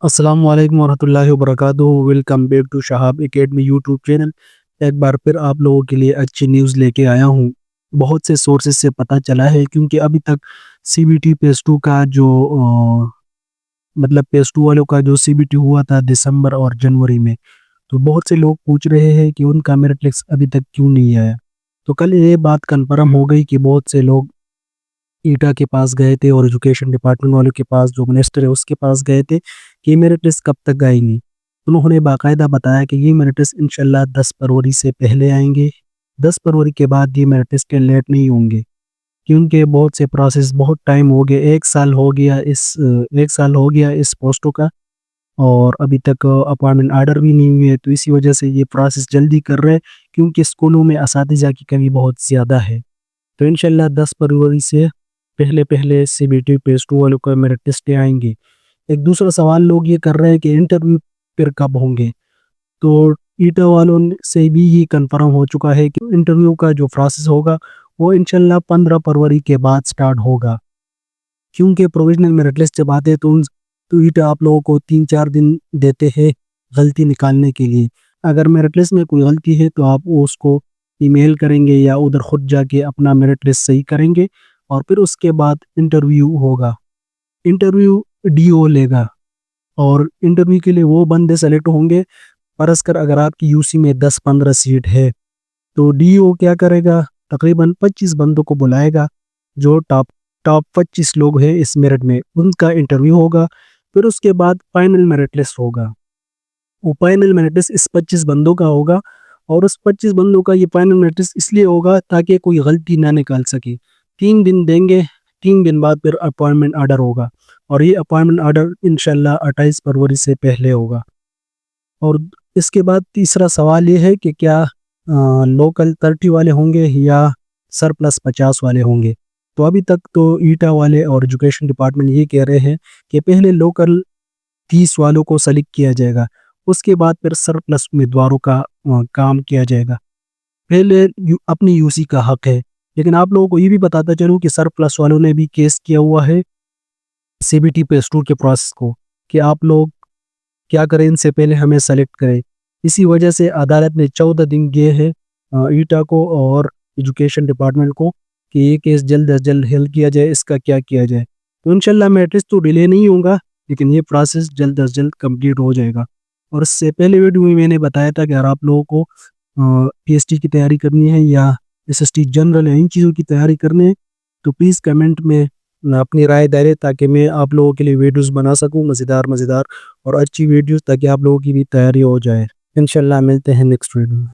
السلام علیکم ورحمۃ اللہ وبرکاتہ۔ Welcome back to Shahab academy YouTube channel. ایک بار پھر آپ لوگوں کے لیے اچھی نیوز لے کے آیا ہوں۔ بہت سے سورسز سے پتہ چلا ہے، کیونکہ ابھی تک C B T pace two کا جو پیس ٹو والوں کا جو سی بی ٹی ہوا تھا دسمبر اور جنوری میں، تو بہت سے لوگ پوچھ رہے ہیں کہ ان کا میرٹ لسٹ ابھی تک کیوں نہیں آیا۔ تو کل یہ بات کنفرم ہو گئی کہ بہت سے لوگ ایٹا کے پاس گئے تھے اور ایجوکیشن ڈپارٹمنٹ والوں کے پاس، جو منسٹر ہے اس کے پاس گئے تھے کہ یہ میرٹ لسٹ کب تک آئیں گی۔ انہوں نے باقاعدہ بتایا کہ یہ میرٹ لسٹ انشاءاللہ 10 فروری سے پہلے آئیں گے۔ 10 فروری کے بعد یہ میرٹ لسٹ کے لیٹ نہیں ہوں گے، کیونکہ بہت سے پروسیس، بہت ٹائم ہو گیا، ایک سال ہو گیا اس پوسٹوں کا، اور ابھی تک اپوائنٹمنٹ آرڈر بھی نہیں ہوئے۔ تو اسی وجہ سے یہ پروسیس جلدی کر رہے ہیں، کیونکہ اسکولوں میں اساتذہ کی کمی بہت زیادہ ہے۔ تو انشاءاللہ 10 فروری سے پہلے C B T pace two والوں کا میرٹ لسٹ آئیں گے۔ ایک دوسرا سوال لوگ یہ کر رہے ہیں کہ انٹرویو پھر کب ہوں گے۔ تو ایٹا والوں سے بھی یہ کنفرم ہو چکا ہے کہ انٹرویو کا جو پروسیس ہوگا وہ انشاءاللہ 15 فروری کے بعد سٹارٹ ہوگا، کیونکہ پروویژنل میرٹ لسٹ جب آتے تو ایٹا آپ لوگوں کو 3-4 دن دیتے ہیں غلطی نکالنے کے لیے۔ اگر میرٹ لسٹ میں کوئی غلطی ہے تو آپ اس کو ای میل کریں گے یا ادھر خود جا کے اپنا میرٹ لسٹ صحیح کریں گے، اور پھر اس کے بعد انٹرویو ہوگا۔ انٹرویو ڈی او لے گا، اور انٹرویو کے لیے وہ بندے سلیکٹ ہوں گے۔ فرض کر اگر آپ کی یو سی میں 10-15 سیٹ ہے تو ڈی او کیا کرے گا، تقریباً 25 بندوں کو بلائے گا، جو ٹاپ 25 لوگ ہیں اس میرٹ میں، ان کا انٹرویو ہوگا۔ پھر اس کے بعد فائنل میرٹ لسٹ ہوگا۔ وہ فائنل میرٹ لسٹ اس 25 بندوں کا ہوگا، اور اس 25 بندوں کا یہ فائنل میرٹ لسٹ اس لیے ہوگا تاکہ کوئی غلطی نہ نکال سکے۔ 3 دن دیں گے، 3 دن بعد پھر اپوائنٹمنٹ آرڈر ہوگا، اور یہ اپوائنٹمنٹ آرڈر انشاءاللہ 28 فروری سے پہلے ہوگا۔ اور اس کے بعد تیسرا سوال یہ ہے کہ کیا لوکل 30 والے ہوں گے یا سرپلس 50 والے ہوں گے۔ تو ابھی تک تو ایٹا والے اور ایجوکیشن ڈپارٹمنٹ یہ کہہ رہے ہیں کہ پہلے لوکل 30 والوں کو سلیکٹ کیا جائے گا، اس کے بعد پھر سرپلس امیدواروں کا کام کیا جائے گا۔ پہلے اپنی یو سی کا حق ہے، لیکن آپ لوگوں کو یہ بھی بتاتا چلوں کہ سرپلس والوں نے بھی کیس کیا ہوا ہے C B T pace two کے پروسیس کو، کہ آپ لوگ کیا کریں، ان سے پہلے ہمیں سلیکٹ کریں۔ اسی وجہ سے عدالت نے 14 دن دیے ہیں ایٹا کو اور ایجوکیشن ڈپارٹمنٹ کو کہ یہ کیس جلد از جلد حل کیا جائے، اس کا کیا کیا جائے۔ تو انشاءاللہ میرٹ لسٹ تو ڈیلے نہیں ہوگا، لیکن یہ پروسیس جلد از جلد کمپلیٹ ہو جائے گا۔ اور اس سے پہلے ویڈیو میں میں نے بتایا تھا کہ اگر آپ لوگوں کو پی ایس ٹی کی تیاری کرنی ہے یا ایس ایس ٹی جنرل ہے، ان چیزوں کی تیاری کرنی ہے، تو پلیز کمنٹ میں اپنی رائے دیں، تاکہ میں آپ لوگوں کے لیے ویڈیوز بنا سکوں، مزیدار اور اچھی ویڈیوز، تاکہ آپ لوگوں کی بھی تیاری ہو جائے۔ انشاءاللہ ملتے ہیں نیکسٹ ویڈیو میں۔